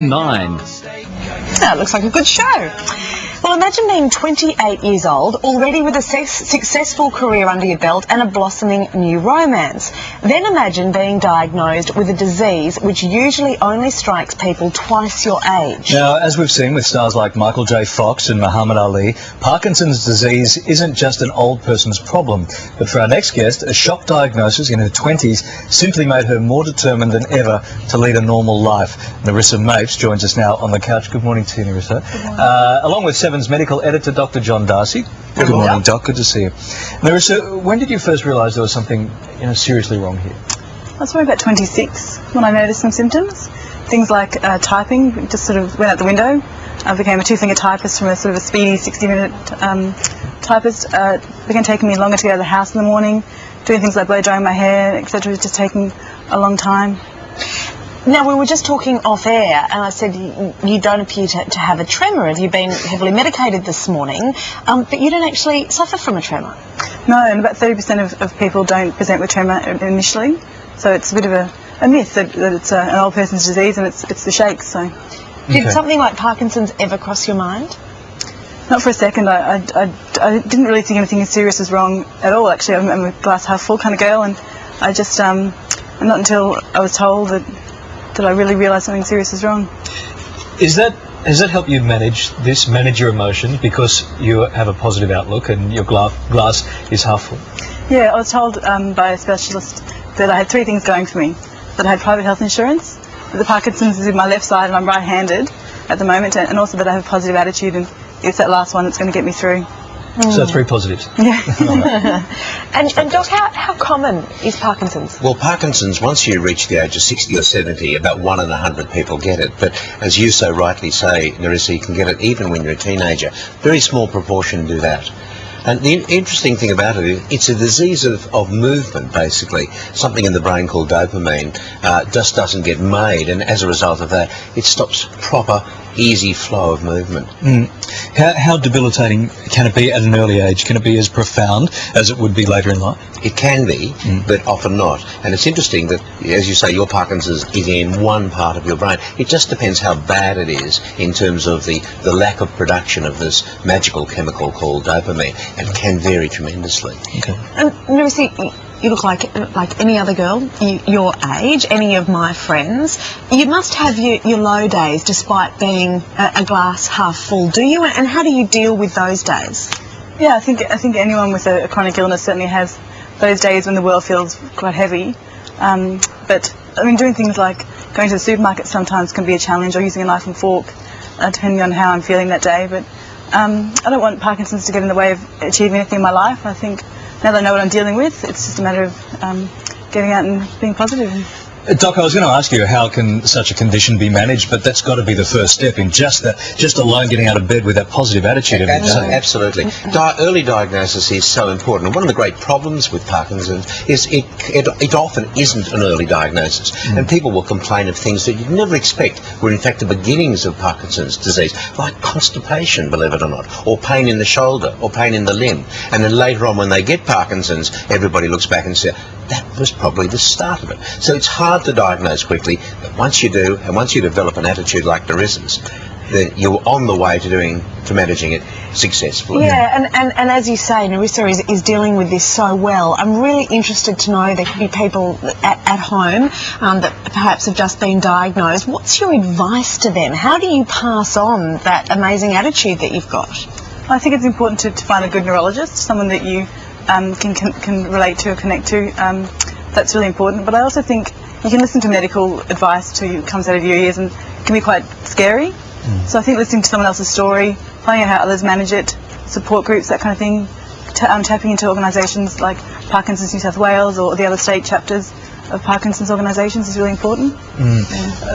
9. That looks like a good show. Well, imagine being 28 years old, already with a successful career under your belt and a blossoming new romance. Then imagine being diagnosed with a disease which usually only strikes people twice your age. Now, as we've seen with stars like Michael J. Fox and Muhammad Ali, Parkinson's disease isn't just an old person's problem. But for our next guest, a shock diagnosis in her 20s simply made her more determined than ever to lead a normal life. Nerissa Mapes joins us now on the couch. Good morning to you, Nerissa. Along with Seven's medical editor, Dr. John Darcy. Good morning, Doc. Good to see you. Nerissa, when did you first realise there was something seriously wrong here? I was probably about 26 when I noticed some symptoms. Things like typing just sort of went out the window. I became a two-finger typist from a sort of a speedy 60-minute typist. It began taking me longer to get out of the house in the morning. Doing things like blow drying my hair, etc. was just taking a long time. Now, we were just talking off air, and I said you don't appear to have a tremor. Have you been heavily medicated this morning? But you don't actually suffer from a tremor. No, and about 30% of people don't present with tremor initially. So it's a bit of a myth that it's an old person's disease and it's the shakes. So, Did something like Parkinson's ever cross your mind? Not for a second. I didn't really think anything serious was wrong at all, actually. I'm a glass half full kind of girl, and I just, not until I was told that I really realised something serious was wrong. Has that helped you manage your emotions, because you have a positive outlook and your glass is half full? Yeah, I was told by a specialist that I had three things going for me. That I had private health insurance, that the Parkinson's is in my left side and I'm right-handed at the moment, and also that I have a positive attitude, and it's that last one that's going to get me through. So 3 positives. Yeah. And Doc, how common is Parkinson's? Well, Parkinson's, once you reach the age of 60 or 70, about 1 in 100 people get it. But as you so rightly say, Nerissa, you can get it even when you're a teenager. Very small proportion do that. And the interesting thing about it is it's a disease of movement, basically. Something in the brain called dopamine just doesn't get made, and as a result of that, it stops proper, easy flow of movement. How debilitating can it be at an early age? Can it be as profound as it would be later in life? It can be, but often not. And it's interesting that, as you say, your Parkinson's is in one part of your brain. It just depends how bad it is in terms of the lack of production of this magical chemical called dopamine, and it can vary tremendously. Okay. Nerissa, you look like any other girl your age, any of my friends. You must have your low days despite being a glass half full, do you? And how do you deal with those days? Yeah, I think anyone with a chronic illness certainly has those days when the world feels quite heavy. But I mean, doing things like going to the supermarket sometimes can be a challenge, or using a knife and fork, depending on how I'm feeling that day. But I don't want Parkinson's to get in the way of achieving anything in my life. I think now that I know what I'm dealing with, it's just a matter of getting out and being positive. Doc, I was going to ask you, how can such a condition be managed? But that's got to be the first step in just alone getting out of bed with that positive attitude every day. Absolutely. Early diagnosis is so important. And one of the great problems with Parkinson's is it often isn't an early diagnosis. And people will complain of things that you'd never expect were in fact the beginnings of Parkinson's disease, like constipation, believe it or not, or pain in the shoulder, or pain in the limb. And then later on, when they get Parkinson's, everybody looks back and says, that was probably the start of it. So it's hard to diagnose quickly, but once you do, and once you develop an attitude like Nerissa's, then you're on the way to managing it successfully. Yeah, and as you say, Nerissa is dealing with this so well. I'm really interested to know, there could be people at home that perhaps have just been diagnosed. What's your advice to them? How do you pass on that amazing attitude that you've got? I think it's important to find a good neurologist, someone that you can relate to or connect to. That's really important. But I also think you can listen to medical advice that comes out of your ears, and it can be quite scary. So I think listening to someone else's story, finding out how others manage it, support groups, that kind of thing, tapping into organisations like Parkinson's New South Wales or the other state chapters of Parkinson's organisations is really important.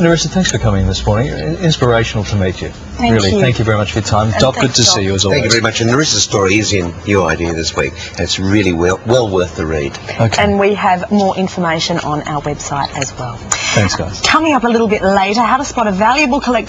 Nerissa, thanks for coming this morning. Inspirational to meet you. Thank you. Thank you very much for your time. Doc, good to see you as always. Thank you very much. And Nerissa's story is in Your Idea this week, and it's really well worth the read. Okay. And we have more information on our website as well. Thanks, guys. Coming up a little bit later, how to spot a valuable collector